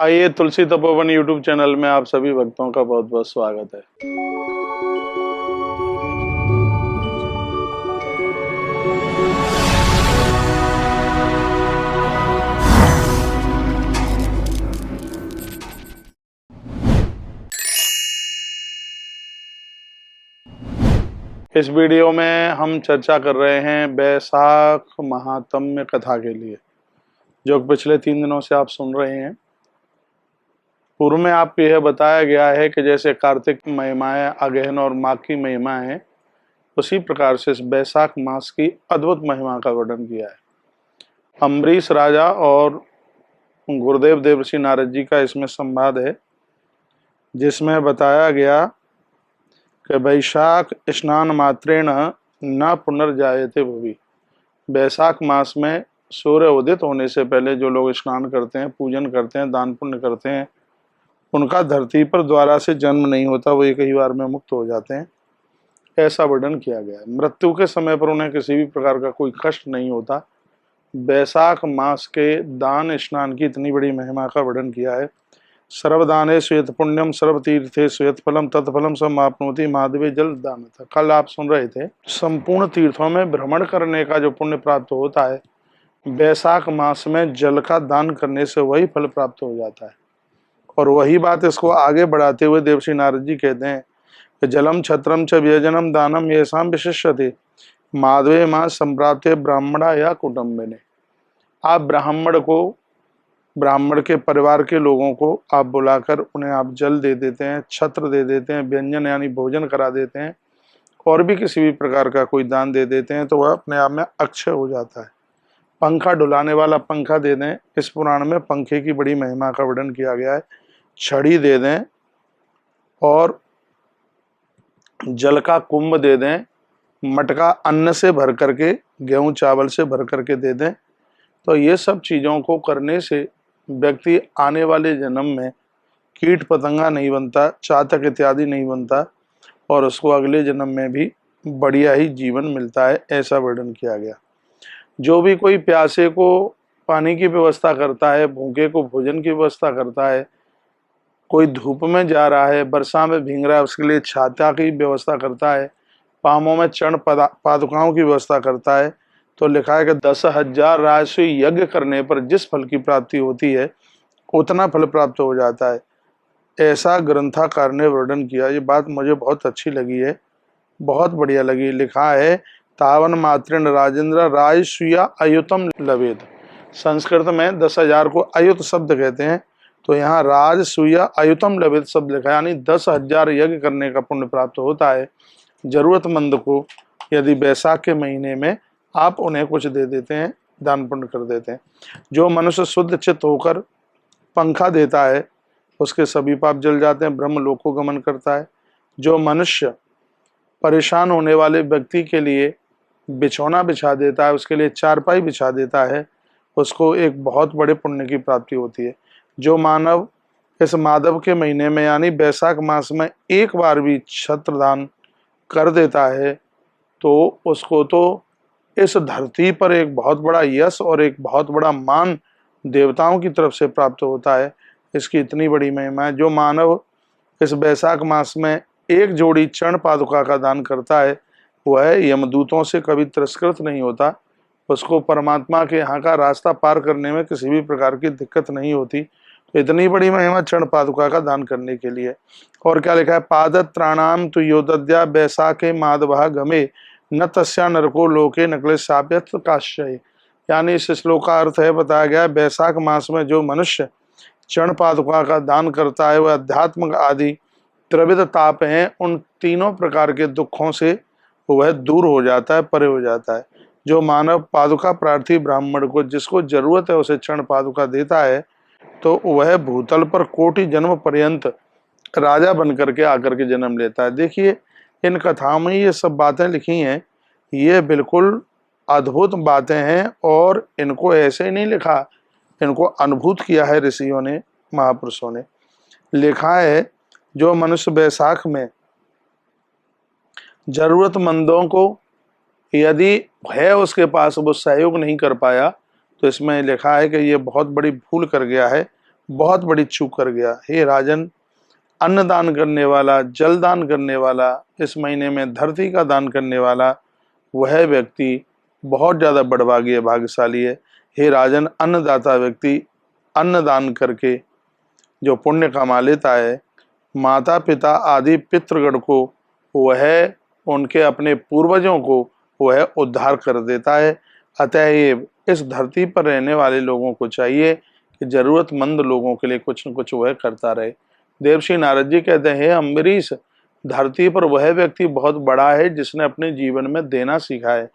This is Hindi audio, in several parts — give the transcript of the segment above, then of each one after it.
आइए तुलसी तपोवन यूट्यूब चैनल में आप सभी भक्तों का बहुत बहुत स्वागत है। इस वीडियो में हम चर्चा कर रहे हैं बैसाख महात्म्य कथा के लिए, जो पिछले 3 दिनों से आप सुन रहे हैं। पूर्व में आपको यह बताया गया है कि जैसे कार्तिक महिमाएं अगहन और माघ की महिमा है, उसी प्रकार से इस बैसाख मास की अद्भुत महिमा का वर्णन किया है। अम्बरीश राजा और गुरुदेव देवर्षि नारद जी का इसमें संवाद है, जिसमें बताया गया कि वैशाख स्नान मात्रेण न पुनर्जायते भुवि। बैसाख मास में सूर्य उदित होने से पहले जो लोग स्नान करते हैं, पूजन करते हैं, दान पुण्य करते हैं, उनका धरती पर द्वारा से जन्म नहीं होता, वो एक ही बार में मुक्त हो जाते हैं, ऐसा वर्णन किया गया है। मृत्यु के समय पर उन्हें किसी भी प्रकार का कोई कष्ट नहीं होता। बैसाख मास के दान स्नान की इतनी बड़ी महिमा का वर्णन किया है। सर्वदाने श्वेत पुण्यम सर्वतीर्थे श्वेत फलम तत्फलम समाप्नोति माधवे जल दान। कल आप सुन रहे थे, संपूर्ण तीर्थों में भ्रमण करने का जो पुण्य प्राप्त होता है, बैसाख मास में जल का दान करने से वही फल प्राप्त हो जाता है। और वही बात इसको आगे बढ़ाते हुए देवर्षि नारद जी कहते हैं कि जलम छत्रम च व्यजनम दानम येषां विशिष्यते माधवे मां संप्राप्ते ब्राह्मणा या कुटुंबिने। आप ब्राह्मण के परिवार के लोगों को आप बुलाकर उन्हें आप जल दे देते हैं, छत्र दे देते हैं, व्यंजन यानी भोजन करा देते हैं, और भी किसी भी प्रकार का कोई दान दे देते हैं, तो वह अपने आप में अक्षय हो जाता है। पंखा डुलाने वाला पंखा दे दें, इस पुराण में पंखे की बड़ी महिमा का वर्णन किया गया है। छड़ी दे दें और जल का कुंभ दे दें, मटका अन्न से भर करके, गेहूं चावल से भर करके दे दें, तो ये सब चीज़ों को करने से व्यक्ति आने वाले जन्म में कीट पतंगा नहीं बनता, चातक इत्यादि नहीं बनता, और उसको अगले जन्म में भी बढ़िया ही जीवन मिलता है, ऐसा वर्णन किया गया। जो भी कोई प्यासे को पानी की व्यवस्था करता है, भूखे को भोजन की व्यवस्था करता है, कोई धूप में जा रहा है, वर्षा में भीग रहा है, उसके लिए छाता की व्यवस्था करता है, पामों में चरण पादुकाओं की व्यवस्था करता है, तो लिखा है कि 10,000 राजसूय यज्ञ करने पर जिस फल की प्राप्ति होती है, उतना फल प्राप्त हो जाता है, ऐसा ग्रंथकार ने वर्णन किया। ये बात मुझे बहुत अच्छी लगी है, बहुत बढ़िया लगी। लिखा है तावन मात्रेण राजेंद्र राजसूय अयुतम लभेत। संस्कृत में 10,000 को अयुत शब्द कहते हैं, तो यहाँ राजसूय अयुतम लभेत शब्द लिखा है, यानी 10,000 यज्ञ करने का पुण्य प्राप्त होता है। जरूरतमंद को यदि बैसाख के महीने में आप उन्हें कुछ दे देते हैं, दान पुण्य कर देते हैं। जो मनुष्य शुद्ध चित्त होकर पंखा देता है, उसके सभी पाप जल जाते हैं, ब्रह्म लोक को गमन करता है। जो मनुष्य परेशान होने वाले व्यक्ति के लिए बिछौना बिछा देता है, उसके लिए चारपाई बिछा देता है, उसको एक बहुत बड़े पुण्य की प्राप्ति होती है। जो मानव इस माधव के महीने में यानी बैसाख मास में एक बार भी छत्रदान कर देता है, तो उसको तो इस धरती पर एक बहुत बड़ा यश और एक बहुत बड़ा मान देवताओं की तरफ से प्राप्त होता है। इसकी इतनी बड़ी महिमा है। जो मानव इस बैसाख मास में एक जोड़ी चरण पादुका का दान करता है, वह यमदूतों से कभी तिरस्कृत नहीं होता, उसको परमात्मा के यहाँ का रास्ता पार करने में किसी भी प्रकार की दिक्कत नहीं होती। तो इतनी बड़ी महिमा चरण पादुका का दान करने के लिए। और क्या लिखा है, पादत्राणाम तु योदद्या बैसाखे माधवा गमे न तस्या नरको लोके नकले साप्यत काश्य। यानी इस श्लोक का अर्थ है, बताया गया है, बैसाख मास में जो मनुष्य चरण पादुका का दान करता है, वह अध्यात्म आदि त्रिविध ताप हैं, उन तीनों प्रकार के दुखों से वह दूर हो जाता है, परे हो जाता है। जो मानव पादुका प्रार्थी ब्राह्मण को जिसको जरूरत है उसे चरण पादुका देता है, तो वह भूतल पर कोटि जन्म पर्यंत राजा बन करके आकर के जन्म लेता है। देखिए, इन कथाओं में ये सब बातें लिखी हैं, ये बिल्कुल अद्भुत बातें हैं, और इनको ऐसे ही नहीं लिखा, इनको अनुभूत किया है ऋषियों ने, महापुरुषों ने। लिखा है जो मनुष्य बैसाख में जरूरतमंदों को यदि है उसके पास वो सहयोग नहीं कर पाया, तो इसमें लिखा है कि ये बहुत बड़ी भूल कर गया है, बहुत बड़ी चूक कर गया। हे राजन, अन्न दान करने वाला, जल दान करने वाला, इस महीने में धरती का दान करने वाला, वह व्यक्ति बहुत ज्यादा बड़भागी भाग्यशाली है। हे राजन, अन्नदाता व्यक्ति अन्न दान करके जो पुण्य कमा लेता है, माता पिता आदि पितृगण को वह, उनके अपने पूर्वजों को वह उद्धार कर देता है। अतः ये इस धरती पर रहने वाले लोगों को चाहिए कि जरूरतमंद लोगों के लिए कुछ न कुछ वह करता रहे। देवर्षि नारद जी कहते हैं, अम्बरीश, धरती पर वह व्यक्ति बहुत बड़ा है जिसने अपने जीवन में देना सीखा है।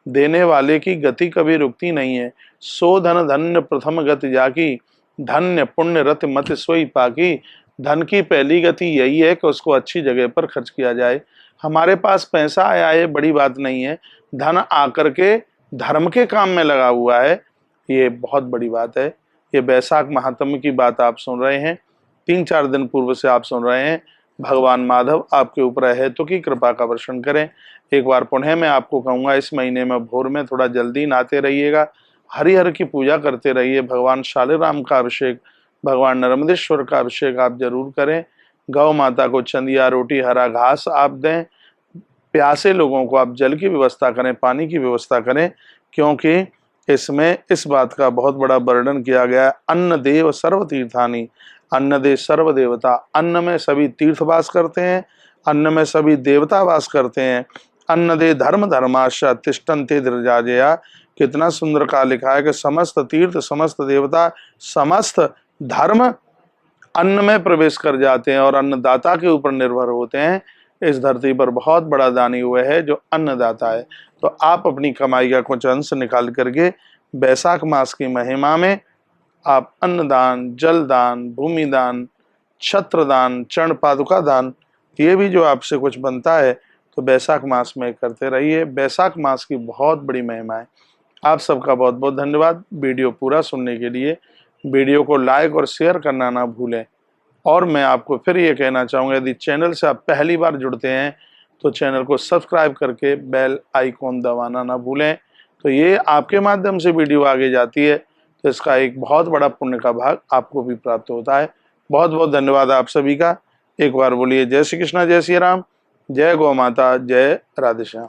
देने वाले की गति कभी रुकती नहीं है। सो धन धन्य प्रथम गति जाकी, धन्य पुण्य रति मति सोई पाकी। धन की पहली गति यही है कि उसको अच्छी जगह पर खर्च किया जाए। हमारे पास पैसा आया है बड़ी बात नहीं है, धन आकर के धर्म के काम में लगा हुआ है, ये बहुत बड़ी बात है। ये बैसाख महात्म्य की बात आप सुन रहे हैं, 3-4 दिन पूर्व से आप सुन रहे हैं। भगवान माधव आपके ऊपर है तो की कृपा का वर्षण करें। एक बार पुनः मैं आपको कहूंगा, इस महीने में भोर में थोड़ा जल्दी नहाते रहिएगा, हरिहर की पूजा करते रहिए, भगवान शालिग्राम का अभिषेक, भगवान नर्मदेश्वर का अभिषेक आप जरूर करें। गौ माता को चंदिया रोटी हरा घास आप दें। प्यासे लोगों को आप जल की व्यवस्था करें, पानी की व्यवस्था करें, क्योंकि इसमें इस बात का बहुत बड़ा वर्णन किया गया है, अन्न देव सर्व तीर्थानी, अन्न दे सर्व देवता। अन्न में सभी तीर्थ वास करते हैं, अन्न में सभी देवता वास करते हैं। अन्न दे धर्म धर्माश्य तिष्ठन्ते धृजाजया। कितना सुंदर का लिखा है कि समस्त तीर्थ, समस्त देवता, समस्त धर्म अन्न में प्रवेश कर जाते हैं और अन्नदाता के ऊपर निर्भर होते हैं। इस धरती पर बहुत बड़ा दानी हुआ है जो अन्नदाता है। तो आप अपनी कमाई का कुछ अंश निकाल करके बैसाख मास की महिमा में आप अन्नदान, जल दान, भूमि दान, छत्र दान, चरण पादुका दान, ये भी जो आपसे कुछ बनता है तो बैसाख मास में करते रहिए। बैसाख मास की बहुत बड़ी महिमा है। आप सबका बहुत बहुत धन्यवाद वीडियो पूरा सुनने के लिए। वीडियो को लाइक और शेयर करना ना भूलें। और मैं आपको फिर ये कहना चाहूँगा, यदि चैनल से आप पहली बार जुड़ते हैं तो चैनल को सब्सक्राइब करके बेल आइकॉन दबाना ना भूलें। तो ये आपके माध्यम से वीडियो आगे जाती है तो इसका एक बहुत बड़ा पुण्य का भाग आपको भी प्राप्त होता है। बहुत बहुत धन्यवाद आप सभी का। एक बार बोलिए जय श्री कृष्णा, जय श्री राम, जय गौ माता, जय राधे श्याम।